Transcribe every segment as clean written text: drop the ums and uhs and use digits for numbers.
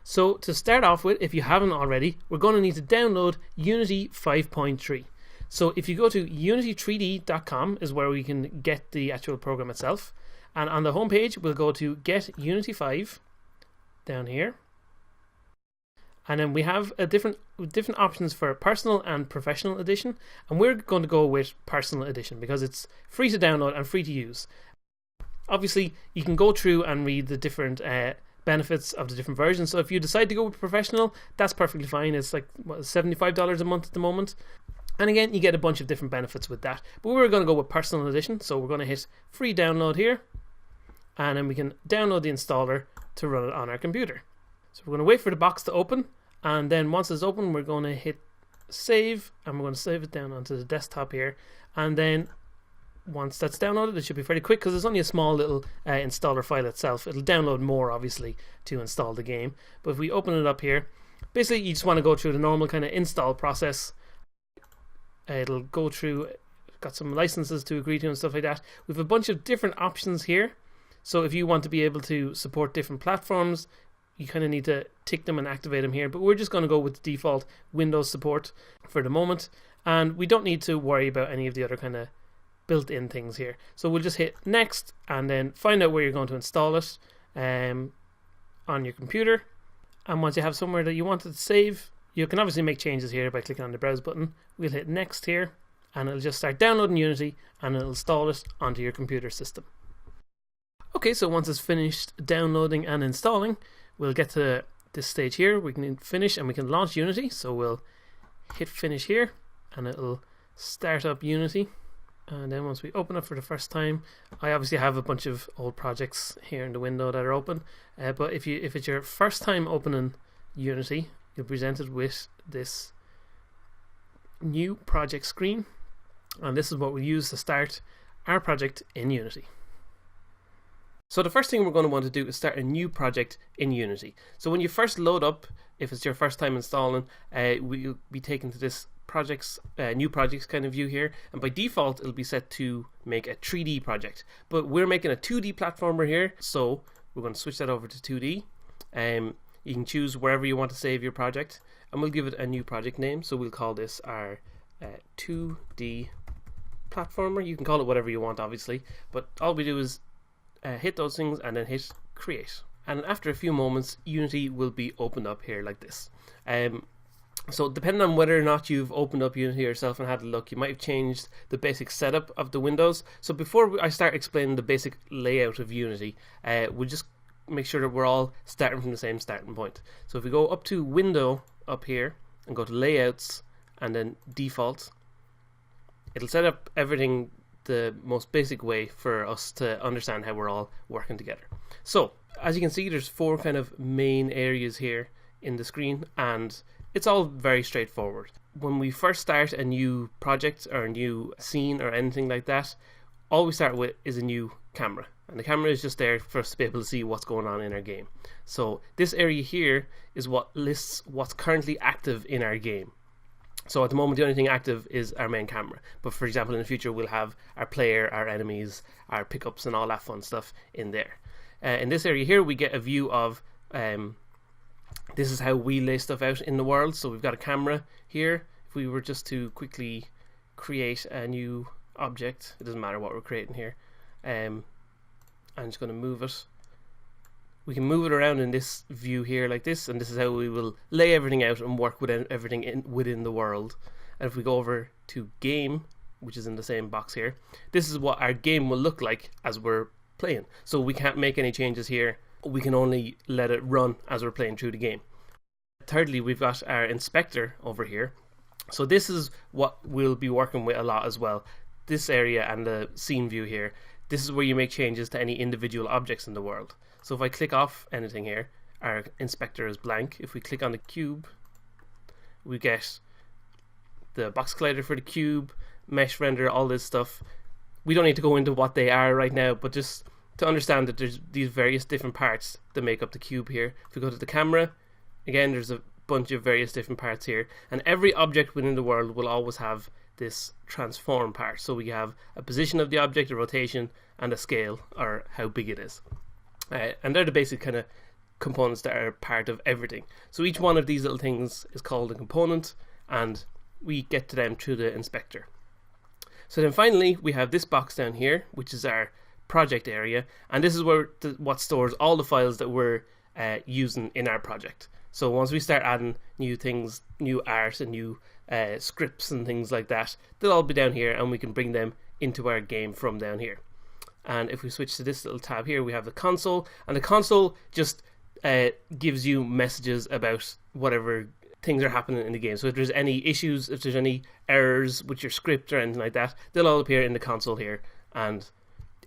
So to start off with, if you haven't already, we're going to need to download Unity 5.3. So if you go to unity3d.com is where we can get the actual program itself. And on the home page, we'll go to Get Unity 5 down here. And then we have different options for personal and professional edition. And we're going to go with personal edition because it's free to download and free to use. Obviously, you can go through and read the different benefits of the different versions. So if you decide to go with professional, that's perfectly fine. It's like $75 a month at the moment. And again, you get a bunch of different benefits with that. But we're going to go with personal edition. So we're going to hit free download here. And then we can download the installer to run it on our computer. So we're going to wait for the box to open. And then once it's open, we're going to hit save. And we're going to save it down onto the desktop here. And then once that's downloaded, it should be fairly quick because it's only a small little installer file itself. It'll download more, obviously, to install the game. But if we open it up here, basically you just want to go through the normal kind of install process. It'll go through, got some licenses to agree to and stuff like that. We have a bunch of different options here. So if you want to be able to support different platforms, you kind of need to tick them and activate them here. But we're just going to go with the default Windows support for the moment. And we don't need to worry about any of the other kind of built-in things here. So we'll just hit next and then find out where you're going to install it on your computer. And once you have somewhere that you want it to save, you can obviously make changes here by clicking on the browse button. We'll hit next here and it'll just start downloading Unity and it'll install it onto your computer system. Okay, so once it's finished downloading and installing, we'll get to this stage here. We can finish and we can launch Unity. So we'll hit finish here and it'll start up Unity. And then once we open it for the first time, I obviously have a bunch of old projects here in the window that are open. But if it's your first time opening Unity, you're presented with this new project screen. And this is what we use to start our project in Unity. So the first thing we're going to want to do is start a new project in Unity. So when you first load up, if it's your first time installing, we'll be taken to this new projects kind of view here, and by default it'll be set to make a 3D project, but we're making a 2D platformer here, so we're going to switch that over to 2D. You can choose wherever you want to save your project, and we'll give it a new project name. So we'll call this our 2D platformer. You can call it whatever you want, obviously, but all we do is hit those things and then hit create, and after a few moments Unity will be opened up here like this. So depending on whether or not you've opened up Unity yourself and had a look, you might have changed the basic setup of the windows. So before I start explaining the basic layout of Unity, we'll just make sure that we're all starting from the same starting point. So if we go up to Window up here and go to Layouts and then Default, it'll set up everything the most basic way for us to understand how we're all working together. So as you can see, there's four kind of main areas here in the screen, and it's all very straightforward. When we first start a new project or a new scene or anything like that, all we start with is a new camera, and the camera is just there for us to be able to see what's going on in our game. So this area here is what lists what's currently active in our game. So at the moment the only thing active is our main camera, but for example in the future we'll have our player, our enemies, our pickups and all that fun stuff in there. In this area here we get a view of this is how we lay stuff out in the world. So we've got a camera here. If we were just to quickly create a new object, it doesn't matter what we're creating here, I'm just going to move it. We can move it around in this view here like this, and this is how we will lay everything out and work with everything within the world. And if we go over to game, which is in the same box here, this is what our game will look like as we're playing. So we can't make any changes here. We can only let it run as we're playing through the game. Thirdly, we've got our inspector over here. So this is what we'll be working with a lot as well. This area and the scene view here, this is where you make changes to any individual objects in the world. So if I click off anything here, our inspector is blank. If we click on the cube, we get the box collider for the cube, mesh render, all this stuff. We don't need to go into what they are right now, but just to understand that there's these various different parts that make up the cube here. If we go to the camera, again there's a bunch of various different parts here, and every object within the world will always have this transform part. So we have a position of the object, a rotation, and a scale, or how big it is. And they're the basic kind of components that are part of everything. So each one of these little things is called a component, and we get to them through the inspector. So then finally we have this box down here, which is our project area, and this is where what stores all the files that we're using in our project. So once we start adding new things, new art and new scripts and things like that, they'll all be down here, and we can bring them into our game from down here. And if we switch to this little tab here, we have the console, and the console just gives you messages about whatever things are happening in the game. So if there's any issues, if there's any errors with your script or anything like that, they'll all appear in the console here, and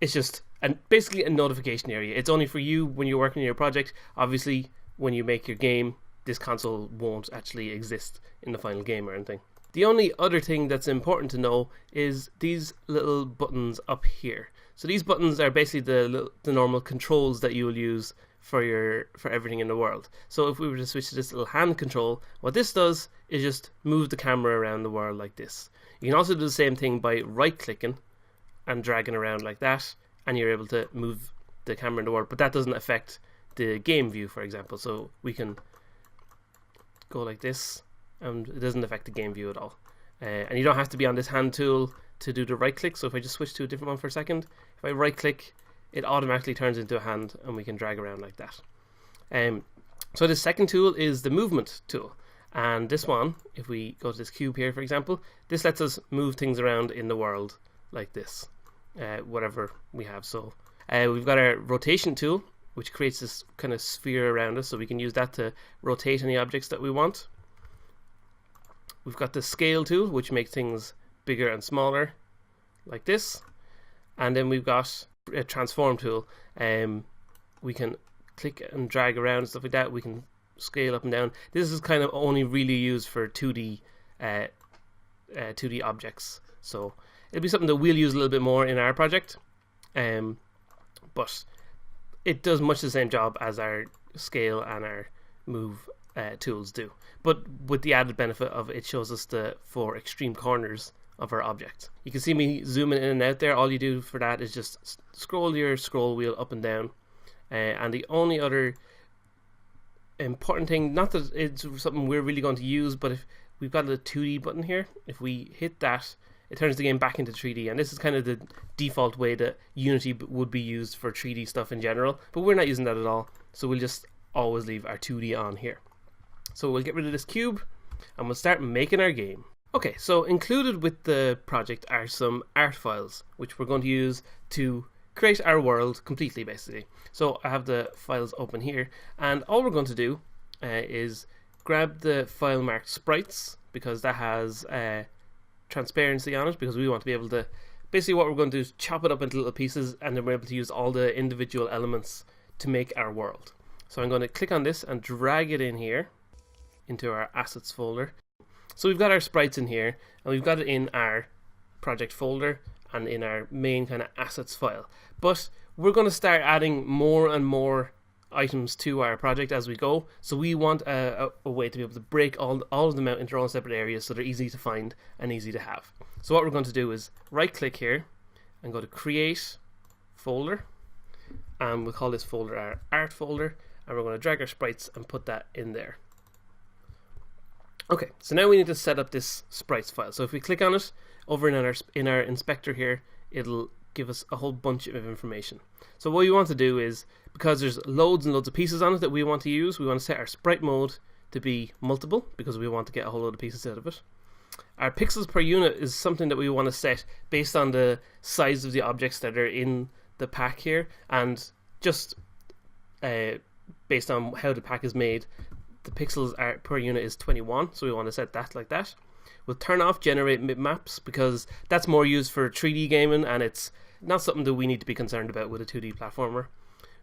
it's just basically a notification area. It's only for you when you're working on your project. Obviously, when you make your game, this console won't actually exist in the final game or anything. The only other thing that's important to know is these little buttons up here. So these buttons are basically the normal controls that you will use for everything in the world. So if we were to switch to this little hand control, what this does is just move the camera around the world like this. You can also do the same thing by right clicking and dragging around like that, and you're able to move the camera in the world, but that doesn't affect the game view, for example. So we can go like this, and it doesn't affect the game view at all. And you don't have to be on this hand tool to do the right click. So if I just switch to a different one for a second, if I right click, it automatically turns into a hand, and we can drag around like that. So the second tool is the movement tool, and this one, if we go to this cube here, for example, this lets us move things around in the world like this, whatever we have. So we've got our rotation tool, which creates this kind of sphere around us, so we can use that to rotate any objects that we want. We've got the scale tool, which makes things bigger and smaller like this, and then we've got a transform tool. We can click and drag around and stuff like that. We can scale up and down. This is kind of only really used for 2D objects, so it'll be something that we'll use a little bit more in our project, but it does much the same job as our scale and our move tools do, but with the added benefit of it shows us the 4 extreme corners of our object. You can see me zooming in and out there. All you do for that is just scroll your scroll wheel up and down, and the only other important thing, not that it's something we're really going to use, but if we've got a 2D button here, if we hit that, it turns the game back into 3D, and this is kind of the default way that Unity would be used for 3D stuff in general, but we're not using that at all, so we'll just always leave our 2D on here. So we'll get rid of this cube, and we'll start making our game. Okay, so included with the project are some art files, which we're going to use to create our world completely, basically. So I have the files open here, and all we're going to do is grab the file marked sprites, because that has transparency on it, because we want to be able to, basically what we're going to do is chop it up into little pieces, and then we're able to use all the individual elements to make our world. So I'm going to click on this and drag it in here into our assets folder. So we've got our sprites in here, and we've got it in our project folder and in our main kind of assets file. But we're going to start adding more and more items to our project as we go. So we want a way to be able to break all of them out into their own separate areas, so they're easy to find and easy to have. So what we're going to do is right click here and go to create folder, and we'll call this folder our art folder, and we're going to drag our sprites and put that in there. Okay, so now we need to set up this sprites file. So if we click on it over in our inspector here, it'll give us a whole bunch of information. So what we want to do is, because there's loads and loads of pieces on it that we want to use, we want to set our sprite mode to be multiple, because we want to get a whole load of pieces out of it. Our pixels per unit is something that we want to set based on the size of the objects that are in the pack here, and just based on how the pack is made, the pixels per unit is 21, so we want to set that like that. We'll turn off generate maps, because that's more used for 3D gaming, and it's not something that we need to be concerned about with a 2D platformer.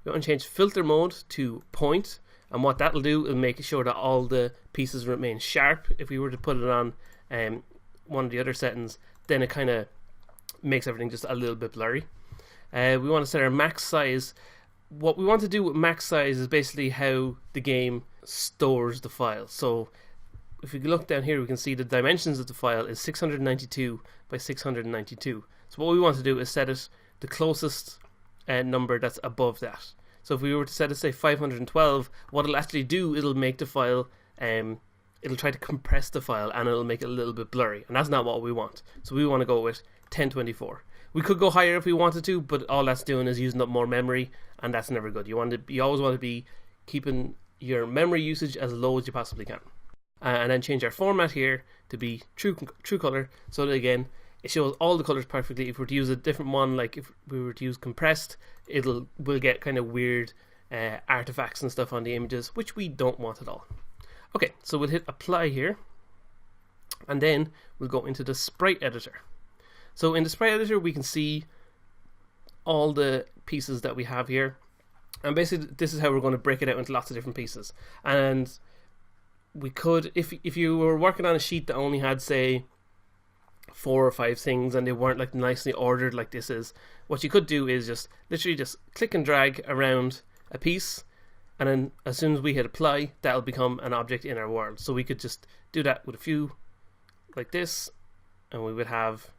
We want to change filter mode to point, and what that'll do is make sure that all the pieces remain sharp. If we were to put it on one of the other settings, then it kind of makes everything just a little bit blurry. We want to set our max size. What we want to do with max size is basically how the game stores the file. So if we look down here, we can see the dimensions of the file is 692 by 692. So what we want to do is set it the closest number that's above that. So if we were to set it, say 512, what it'll actually do, it'll make the file, it'll try to compress the file and it'll make it a little bit blurry, and that's not what we want. So we want to go with 1024. We could go higher if we wanted to, but all that's doing is using up more memory, and that's never good. You always want to be keeping your memory usage as low as you possibly can. And then change our format here to be true color, so that again it shows all the colors perfectly. If we were to use a different one, like if we were to use compressed, we'll get kind of weird artifacts and stuff on the images, which we don't want at all. Okay, so we'll hit apply here, and then we'll go into the sprite editor. So in the sprite editor, we can see all the pieces that we have here, and basically this is how we're going to break it out into lots of different pieces. And we could, if you were working on a sheet that only had, say, 4 or 5 things and they weren't like nicely ordered like this is, what you could do is just literally just click and drag around a piece, and then as soon as we hit apply, that'll become an object in our world. So we could just do that with a few like this, and we'd have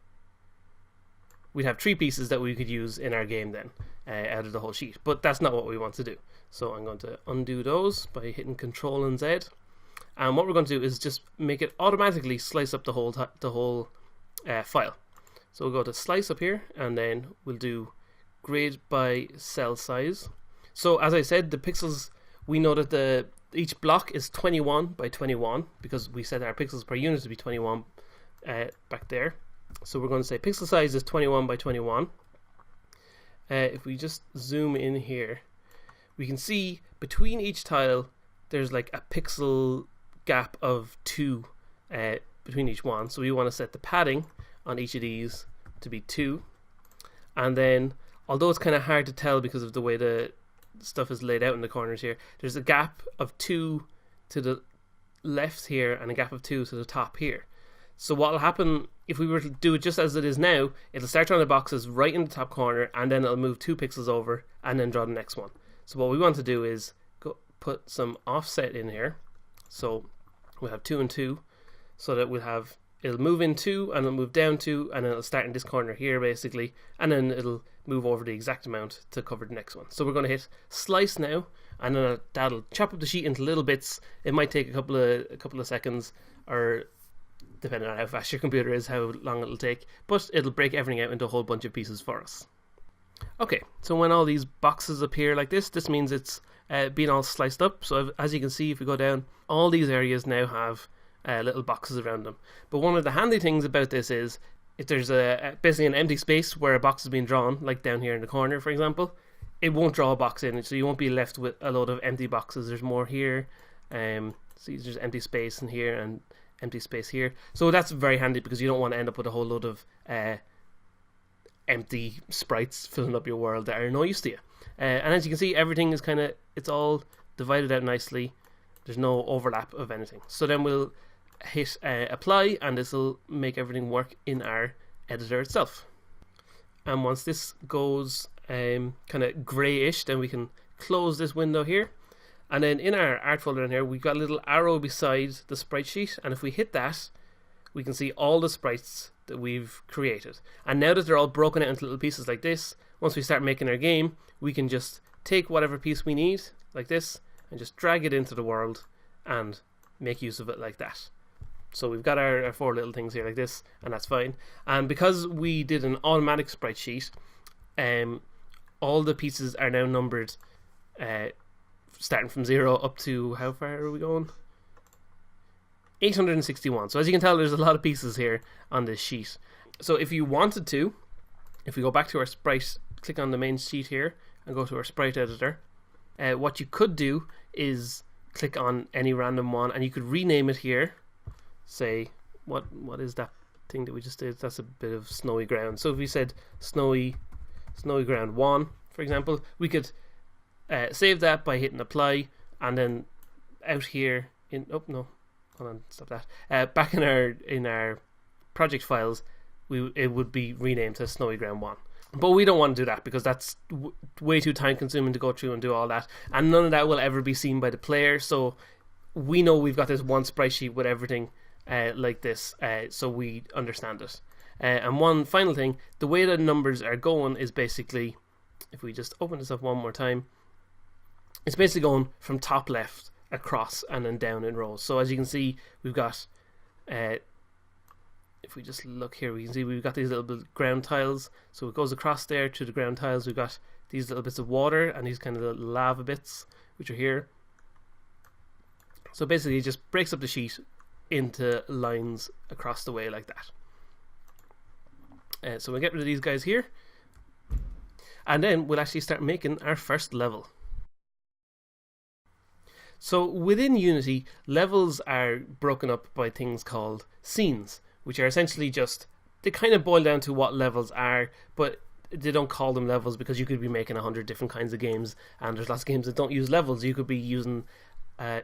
3 pieces that we could use in our game then, out of the whole sheet. But that's not what we want to do. So I'm going to undo those by hitting Control and Z. And what we're going to do is just make it automatically slice up the whole file. So we'll go to slice up here, and then we'll do grade by cell size. So as I said, the pixels, we know that each block is 21 by 21 because we set our pixels per unit to be 21 back there. So we're going to say pixel size is 21 by 21. If we just zoom in here, we can see between each tile there's like a pixel gap of 2 between each one. So we want to set the padding on each of these to be 2, and then, although it's kind of hard to tell because of the way the stuff is laid out in the corners here, there's a gap of 2 to the left here and a gap of 2 to the top here. So what will happen if we were to do it just as it is now, it'll start drawing the boxes right in the top corner, and then it'll move 2 pixels over and then draw the next one. So what we want to do is put some offset in here. So we'll have 2 and 2, so that it'll move in 2 and it'll move down 2, and then it'll start in this corner here basically, and then it'll move over the exact amount to cover the next one. So we're going to hit slice now, and then that'll chop up the sheet into little bits. It might take a couple of seconds, or depending on how fast your computer is, how long it'll take, but it'll break everything out into a whole bunch of pieces for us. Okay, so when all these boxes appear like this means it's being all sliced up. So as you can see, if we go down, all these areas now have little boxes around them. But one of the handy things about this is if there's basically an empty space where a box is being drawn, like down here in the corner for example, it won't draw a box in, so you won't be left with a load of empty boxes. There's more here, see there's empty space in here and empty space here. So that's very handy because you don't want to end up with a whole load of empty sprites filling up your world that are no use to you. And as you can see, everything is it's all divided out nicely. There's no overlap of anything. So then we'll hit apply, and this will make everything work in our editor itself. And once this goes kind of grayish, then we can close this window here. And then in our art folder in here, we've got a little arrow beside the sprite sheet, and if we hit that, we can see all the sprites that we've created. And now that they're all broken out into little pieces like this, once we start making our game, we can just take whatever piece we need, like this, and just drag it into the world and make use of it like that. So we've got our 4 little things here like this, and that's fine. And because we did an automatic sprite sheet, all the pieces are now numbered starting from 0 up to, how far are we going? 861. So as you can tell, there's a lot of pieces here on this sheet. So if you wanted to, if we go back to our sprite, click on the main sheet here and go to our sprite editor, what you could do is click on any random one, and you could rename it here. Say, what is that thing that we just did? That's a bit of snowy ground. So if we said snowy ground 1, for example, we could save that by hitting apply, and then out here in back in our project files, it would be renamed to snowy ground 1. But we don't want to do that because that's way too time consuming to go through and do all that, and none of that will ever be seen by the player. So we know we've got this one sprite sheet with everything like this, so we understand it. And one final thing, the way the numbers are going is basically, if we just open this up one more time, it's basically going from top left across and then down in rows. So as you can see, we've got if we just look here, we can see we've got these little bit of ground tiles. So it goes across there to the ground tiles. We've got these little bits of water and these kind of little lava bits which are here. So basically it just breaks up the sheet into lines across the way like that. So we'll get rid of these guys here, and then we'll actually start making our first level. So within Unity, levels are broken up by things called scenes, which are essentially just, they kind of boil down to what levels are, but they don't call them levels because you could be making 100 different kinds of games, and there's lots of games that don't use levels. You could be using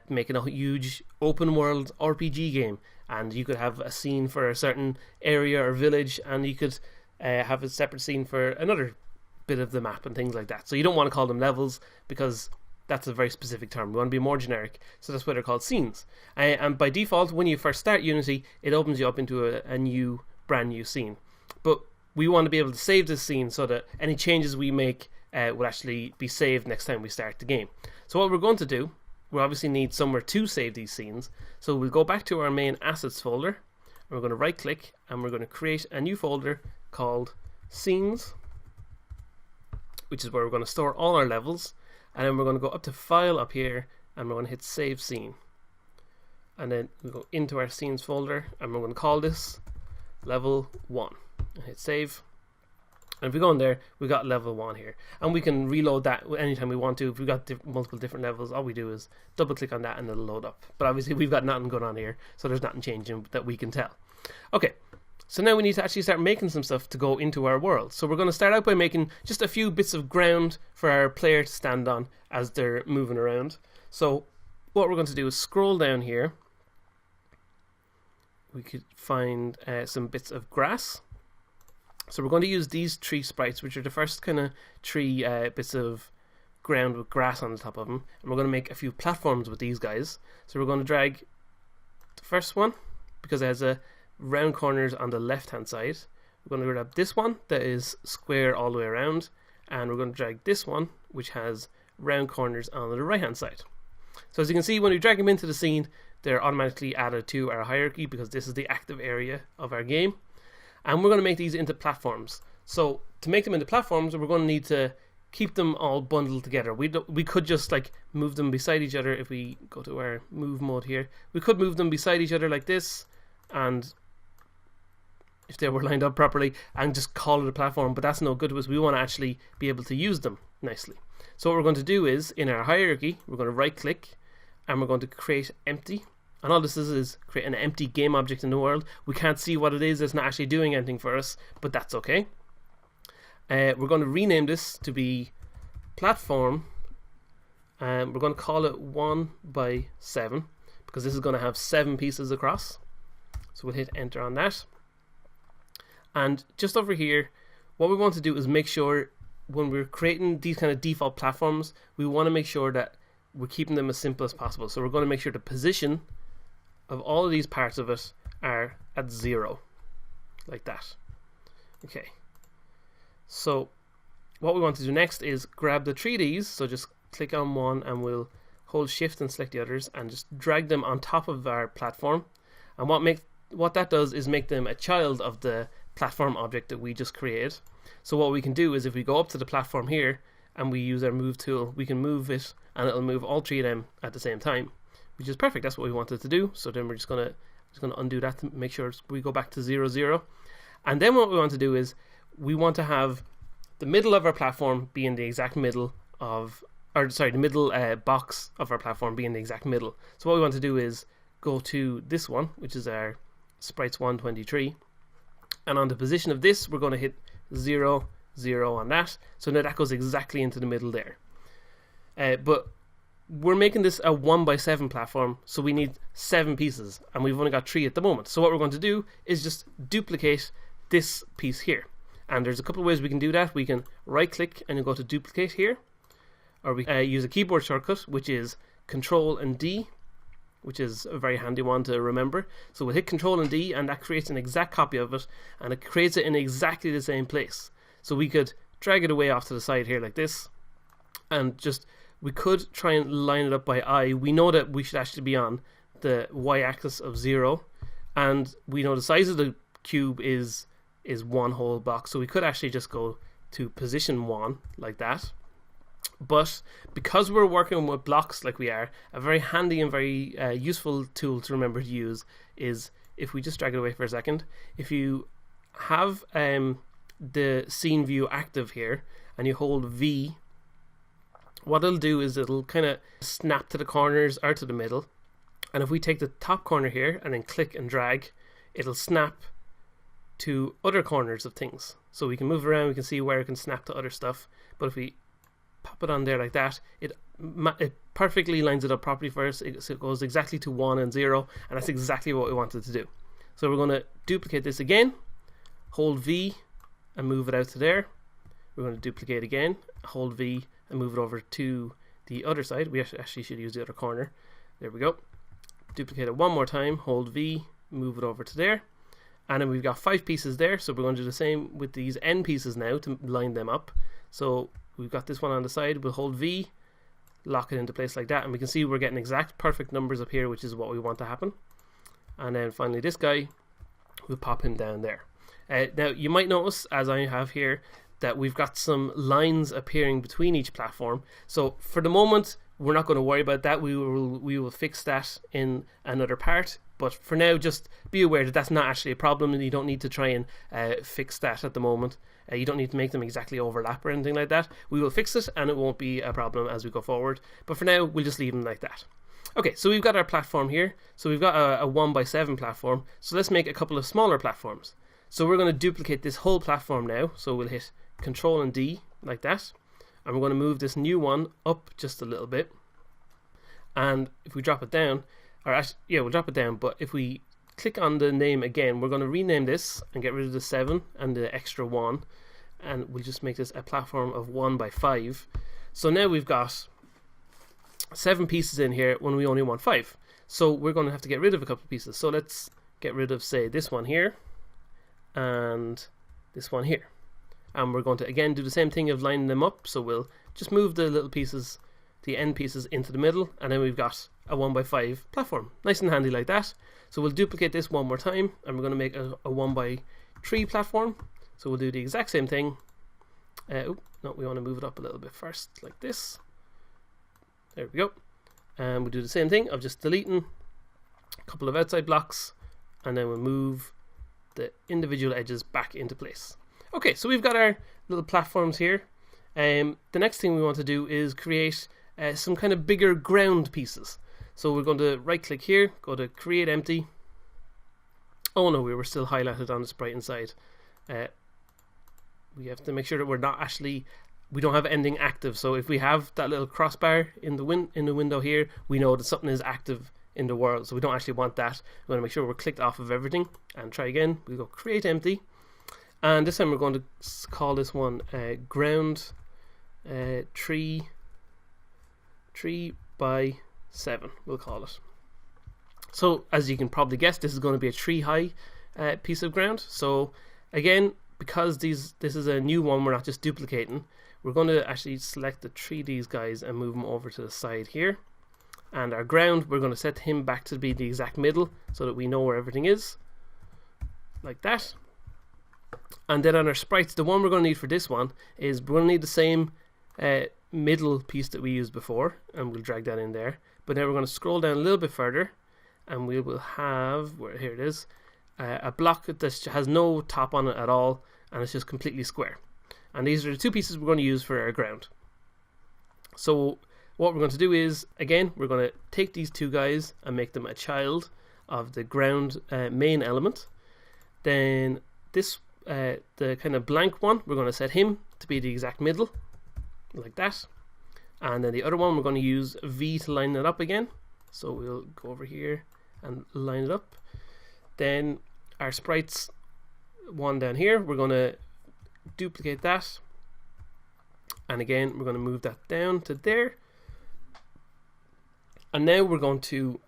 making a huge open world RPG game, and you could have a scene for a certain area or village, and you could have a separate scene for another bit of the map and things like that. So you don't want to call them levels because that's a very specific term. We want to be more generic, so that's why they're called scenes. And by default, when you first start Unity, it opens you up into a new, brand new scene. But we want to be able to save this scene so that any changes we make will actually be saved next time we start the game. So what we're going to do, we obviously need somewhere to save these scenes. So we'll go back to our main assets folder, and we're going to right click, and we're going to create a new folder called scenes, which is where we're going to store all our levels. And then we're going to go up to File up here, and we're going to hit Save Scene. And then we go into our Scenes folder, and we're going to call this Level 1. And hit Save. And if we go in there, we've got Level 1 here. And we can reload that anytime we want to. If we've got multiple different levels, all we do is double click on that and it'll load up. But obviously we've got nothing going on here, so there's nothing changing that we can tell. Okay. So now we need to actually start making some stuff to go into our world. So we're going to start out by making just a few bits of ground for our player to stand on as they're moving around. So what we're going to do is scroll down here. We could find some bits of grass. So we're going to use these tree sprites, which are the first kind of tree bits of ground with grass on the top of them. And we're going to make a few platforms with these guys. So we're going to drag the first one because it has a round corners on the left hand side. We're going to grab this one that is square all the way around, and we're going to drag this one which has round corners on the right hand side. So as you can see, when we drag them into the scene, they're automatically added to our hierarchy because this is the active area of our game, and we're going to make these into platforms. So to make them into platforms, we're going to need to keep them all bundled together. We could just like move them beside each other. If we go to our move mode here, we could move them beside each other like this, and if they were lined up properly, and just call it a platform, but that's no good to us. We want to actually be able to use them nicely. So what we're going to do is, in our hierarchy, we're going to right click, and we're going to create empty. And all this is create an empty game object in the world. We can't see what it is. It's not actually doing anything for us, but that's okay. We're going to rename this to be platform, and we're going to call it 1 by 7 because this is going to have 7 pieces across. So we'll hit enter on that. And just over here, what we want to do is make sure when we're creating these kind of default platforms, we want to make sure that we're keeping them as simple as possible. So we're going to make sure the position of all of these parts of it are at 0, like that. Okay. So what we want to do next is grab the 3Ds. So just click on one, and we'll hold shift and select the others, and just drag them on top of our platform. And what that does is make them a child of the platform object that we just created. So what we can do is, if we go up to the platform here and we use our move tool, we can move it and it'll move all 3 of them at the same time, which is perfect. That's what we wanted to do. So then we're just gonna undo that to make sure we go back to 0, 0. And then what we want to do is we want to have the middle of our platform be in the exact middle of, or sorry, the middle box of our platform be in the exact middle. So what we want to do is go to this one, which is our sprites 123, and on the position of this we're going to hit 0, 0 on that. So now that goes exactly into the middle there. But we're making this a 1 by 7 platform, so we need 7 pieces, and we've only got 3 at the moment. So what we're going to do is just duplicate this piece here, and there's a couple of ways we can do that. We can right click and go to duplicate here, or we use a keyboard shortcut, which is Control and D, which is a very handy one to remember. So we'll hit Control and D, and that creates an exact copy of it, and it creates it in exactly the same place. So we could drag it away off to the side here like this, and just we could try and line it up by eye. We know that we should actually be on the y-axis of 0, and we know the size of the cube is one whole block, so we could actually just go to position 1 like that. But because we're working with blocks like we are, a very handy and very useful tool to remember to use is, if we just drag it away for a second, if you have the scene view active here and you hold V, what it'll do is it'll kind of snap to the corners or to the middle. And if we take the top corner here and then click and drag, it'll snap to other corners of things. So we can move around, we can see where it can snap to other stuff. But if we pop it on there like that, it perfectly lines it up properly for us. So it goes exactly to 1 and 0, and that's exactly what we wanted to do. So we're going to duplicate this again, hold V and move it out to there. We're going to duplicate again, hold V and move it over to the other side. We actually should use the other corner. There we go. Duplicate it one more time, hold V, move it over to there. And then we've got 5 pieces there, so we're going to do the same with these end pieces now to line them up. So we've got this one on the side, we'll hold V, lock it into place like that, and we can see we're getting exact perfect numbers up here, which is what we want to happen. And then finally this guy, we'll pop him down there. Now you might notice, as I have here, that we've got some lines appearing between each platform. So for the moment, we're not going to worry about that. We will fix that in another part. But for now, just be aware that that's not actually a problem, and you don't need to try and fix that at the moment. You don't need to make them exactly overlap or anything like that. We will fix it, and it won't be a problem as we go forward. But for now, we'll just leave them like that. Okay, so we've got our platform here. So we've got a 1x7 platform. So let's make a couple of smaller platforms. So we're going to duplicate this whole platform now. So we'll hit Control and D like that. And we're going to move this new one up just a little bit. And if we drop it down, or actually, yeah, we'll drop it down, but if we click on the name again, we're going to rename this and get rid of the 7 and the extra 1, and we'll just make this a platform of 1x5. So now we've got 7 pieces in here when we only want 5. So we're going to have to get rid of a couple of pieces. So let's get rid of, say, this one here and this one here. And we're going to again do the same thing of lining them up. So we'll just move the little pieces, the end pieces, into the middle, and then we've got a 1x5 platform. Nice and handy like that. So we'll duplicate this one more time, and we're going to make a 1x3 platform. So we'll do the exact same thing. No, we want to move it up a little bit first, like this. There we go. And we'll do the same thing of just deleting a couple of outside blocks, and then we'll move the individual edges back into place. Okay, so we've got our little platforms here. The next thing we want to do is create some kind of bigger ground pieces. So we're going to right click here, go to create empty. Oh no, we were still highlighted on the sprite inside. We have to make sure that we're not actually, we don't have ending active. So if we have that little crossbar in the window here, we know that something is active in the world. So we don't actually want that. We want to make sure we're clicked off of everything, and try again. We go create empty, and this time we're going to call this one ground 3 by 7, we'll call it. So as you can probably guess, this is going to be a 3 high piece of ground. So again, because this is a new one, we're not just duplicating, we're going to actually select the 3 of these guys and move them over to the side here. And our ground, we're going to set him back to be the exact middle so that we know where everything is, like that. And then on our sprites, the one we're going to need for this one is we're going to need the same middle piece that we used before, and we'll drag that in there. But now we're going to scroll down a little bit further, and we will have, here it is, a block that has no top on it at all, and it's just completely square. And these are the 2 pieces we're going to use for our ground. So what we're going to do is, again, we're going to take these 2 guys and make them a child of the ground main element. Then this, the kind of blank one, we're going to set him to be the exact middle, like that. And then the other one, we're going to use V to line it up again. So we'll go over here and line it up. Then our sprites one down here, we're going to duplicate that, and again we're going to move that down to there. And now we're going to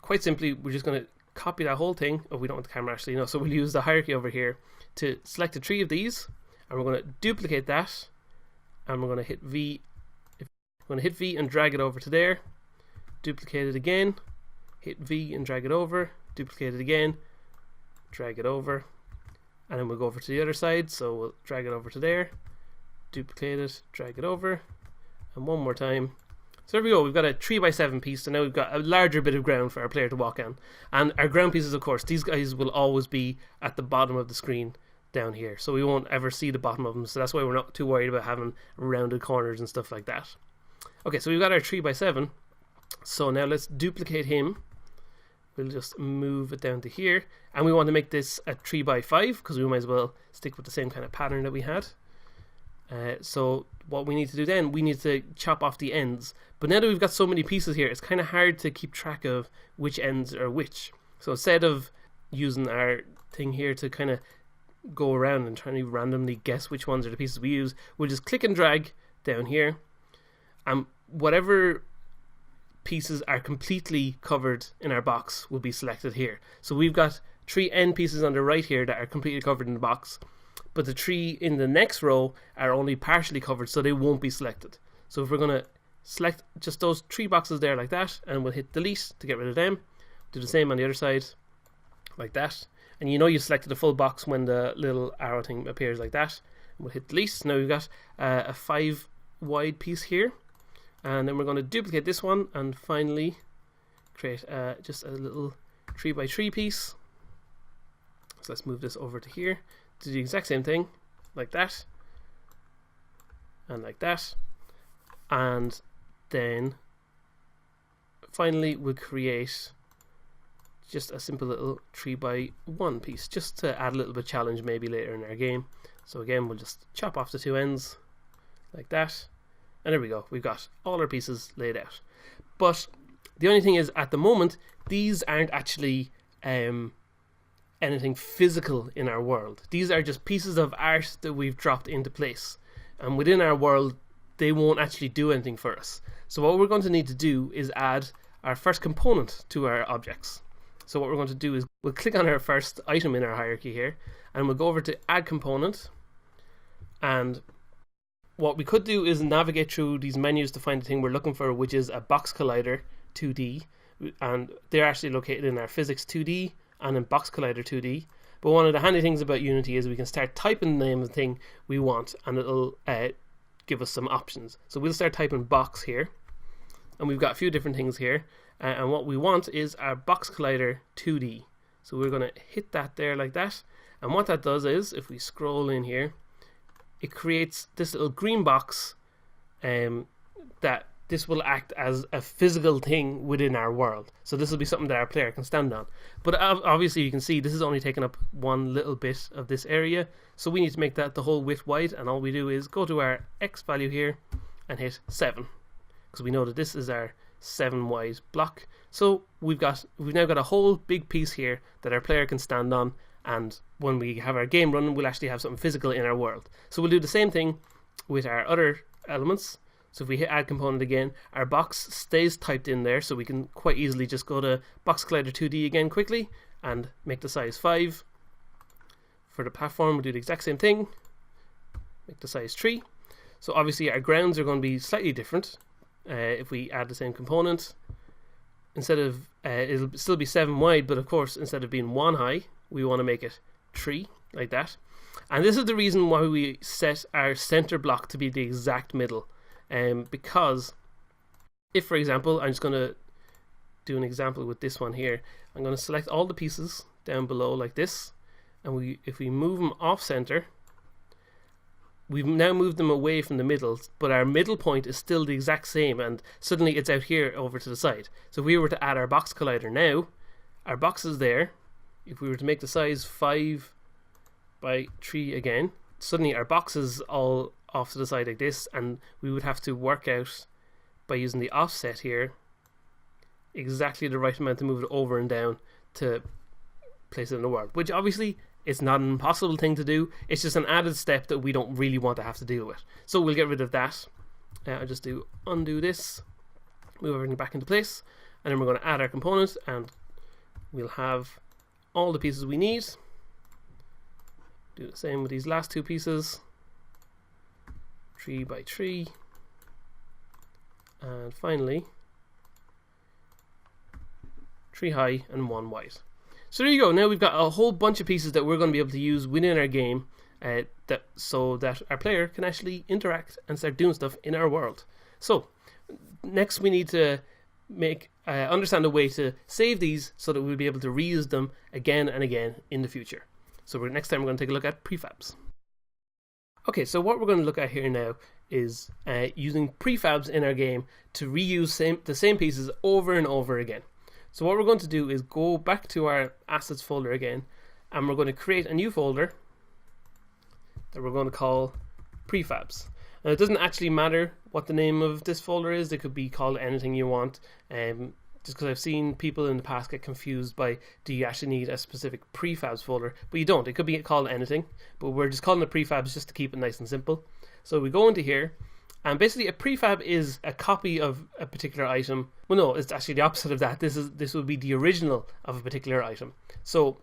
quite simply, we're just going to copy that whole thing. Oh, we don't want the camera actually, no, so we'll use the hierarchy over here to select the 3 of these, and we're going to duplicate that, and we're going to hit V. going to hit V and drag it over to there, duplicate it again, hit V and drag it over, duplicate it again, drag it over, and then we'll go over to the other side, so we'll drag it over to there, duplicate it, drag it over, and one more time. So there we go, we've got a 3x7 piece, so now we've got a larger bit of ground for our player to walk on. And our ground pieces, of course, these guys will always be at the bottom of the screen down here, so we won't ever see the bottom of them, so that's why we're not too worried about having rounded corners and stuff like that. Okay, so we've got our 3x7, so now let's duplicate him. We'll just move it down to here, and we want to make this a 3x5 because we might as well stick with the same kind of pattern that we had. So what we need to do then, we need to chop off the ends. But now that we've got so many pieces here, it's kind of hard to keep track of which ends are which. So instead of using our thing here to kind of go around and trying to randomly guess which ones are the pieces we use, we'll just click and drag down here, and whatever pieces are completely covered in our box will be selected here. So we've got 3 end pieces on the right here that are completely covered in the box, but the 3 in the next row are only partially covered, so they won't be selected. So if we're going to select just those 3 boxes there like that, and we'll hit delete to get rid of them, do the same on the other side like that, and you know you selected the full box when the little arrow thing appears like that. We'll hit delete. So now we've got a 5 wide piece here, and then we're going to duplicate this one and finally create just a little 3x3 piece. So let's move this over to here, do the exact same thing like that and like that, and then finally we'll create just a simple little 3x1 piece just to add a little bit of challenge maybe later in our game. So again, we'll just chop off the 2 ends like that, and there we go, we've got all our pieces laid out. But the only thing is, at the moment these aren't actually anything physical in our world. These are just pieces of art that we've dropped into place, and within our world they won't actually do anything for us. So what we're going to need to do is add our first component to our objects. So what we're going to do is we'll click on our first item in our hierarchy here, and we'll go over to add component, and what we could do is navigate through these menus to find the thing we're looking for, which is a box collider 2D, and they're actually located in our physics 2D and in box collider 2D. But one of the handy things about Unity is we can start typing the name of the thing we want, and it'll give us some options. So we'll start typing box here, and we've got a few different things here, and what we want is our box collider 2D. So we're going to hit that there like that, and what that does is, if we scroll in here, it creates this little green box that this will act as a physical thing within our world. So this will be something that our player can stand on. But obviously you can see this is only taking up one little bit of this area, so we need to make that the whole width wide, and all we do is go to our X value here and hit 7, because we know that this is our 7 wide block. So we've now got a whole big piece here that our player can stand on, and when we have our game running, we'll actually have something physical in our world. So we'll do the same thing with our other elements. So if we hit add component again, our box stays typed in there, so we can quite easily just go to box collider 2D again quickly and make the size 5. For the platform, we'll do the exact same thing, make the size 3. So obviously our grounds are going to be slightly different. If we add the same component, instead of it'll still be 7 wide, but of course instead of being 1 high, we want to make it 3 like that. And this is the reason why we set our center block to be the exact middle, because if, for example, I'm just going to do an example with this one here, I'm going to select all the pieces down below like this, and if we move them off center, we've now moved them away from the middle, but our middle point is still the exact same, and suddenly it's out here over to the side. So if we were to add our box collider now, our box is there. If we were to make the size 5 by 3 again, suddenly our box is all off to the side like this, and we would have to work out by using the offset here exactly the right amount to move it over and down to place it in the world, which obviously it's not an impossible thing to do. It's just an added step that we don't really want to have to deal with. So we'll get rid of that. I'll just do undo this, move everything back into place, and then we're going to add our component, and we'll have all the pieces we need. Do the same with these last 2 pieces, 3 by 3, and finally 3 high and 1 wide. So there you go. Now we've got a whole bunch of pieces that we're going to be able to use within our game, so that our player can actually interact and start doing stuff in our world. So next we need to understand a way to save these so that we'll be able to reuse them again and again in the future. So next time we're going to take a look at prefabs. Okay, so what we're going to look at here now is using prefabs in our game to reuse the same pieces over and over again. So what we're going to do is go back to our assets folder again, and we're going to create a new folder that we're going to call prefabs. Now it doesn't actually matter what the name of this folder is. It could be called anything you want, just because I've seen people in the past get confused by, do you actually need a specific prefabs folder? But you don't. It could be called anything, but we're just calling it prefabs just to keep it nice and simple. So we go into here, and basically a prefab is a copy of a particular item. Well, no, it's actually the opposite of that. This would be the original of a particular item. So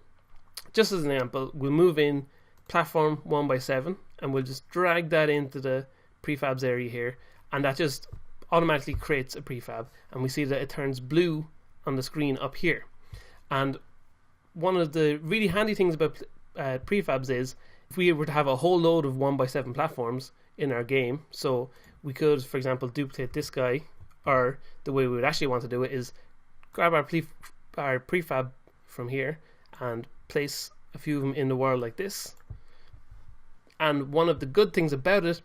just as an example, we'll move in platform 1x7, and we'll just drag that into the prefabs area here, and that just automatically creates a prefab, and we see that it turns blue on the screen up here. And one of the really handy things about prefabs is if we were to have a whole load of 1x7 platforms in our game, so we could, for example, duplicate this guy, or the way we would actually want to do it is grab our prefab from here and place a few of them in the world like this. And one of the good things about it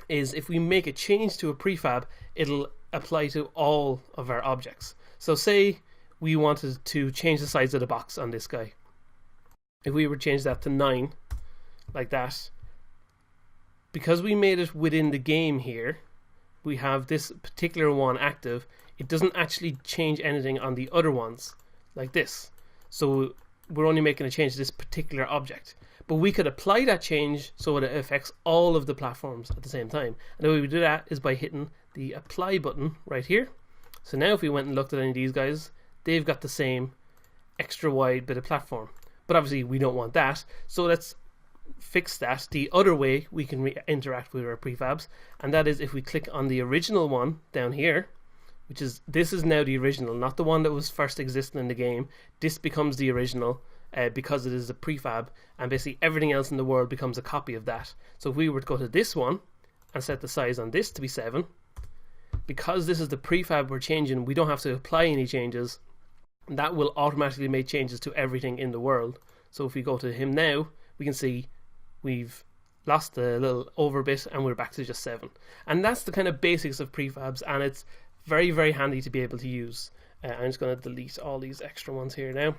is if we make a change to a prefab, it'll apply to all of our objects. So say we wanted to change the size of the box on this guy. If we were to change that to 9, like that, because we made it within the game here, we have this particular one active, it doesn't actually change anything on the other ones, like this. So we're only making a change to this particular object. But we could apply that change so that it affects all of the platforms at the same time. And the way we do that is by hitting the apply button right here. So now if we went and looked at any of these guys, they've got the same extra wide bit of platform. But obviously we don't want that. So let's fix that the other way we can interact with our prefabs. And that is if we click on the original one down here, this is now the original, not the one that was first existing in the game. This becomes the original. Because it is a prefab, and basically everything else in the world becomes a copy of that. So if we were to go to this one and set the size on this to be 7, because this is the prefab we're changing, we don't have to apply any changes. That will automatically make changes to everything in the world. So if we go to him now, we can see we've lost the little over bit and we're back to just 7. And that's the kind of basics of prefabs, and it's very, very handy to be able to use. I'm just going to delete all these extra ones here now.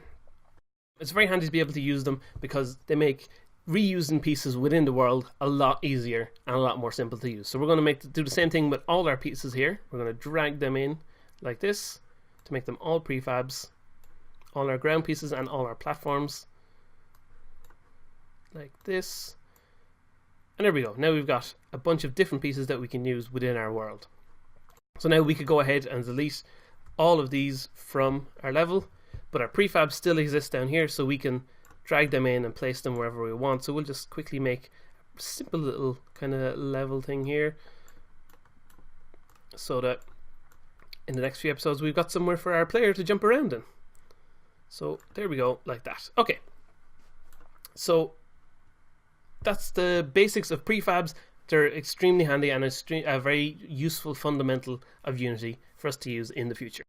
It's very handy to be able to use them because they make reusing pieces within the world a lot easier and a lot more simple to use. So we're going to do the same thing with all our pieces here. We're going to drag them in like this to make them all prefabs, all our ground pieces and all our platforms like this. And there we go. Now we've got a bunch of different pieces that we can use within our world. So now we could go ahead and delete all of these from our level. But our prefabs still exist down here, so we can drag them in and place them wherever we want. So we'll just quickly make a simple little kind of level thing here, so that in the next few episodes we've got somewhere for our player to jump around in. So there we go, like that. Okay, so that's the basics of prefabs. They're extremely handy and a very useful fundamental of Unity for us to use in the future.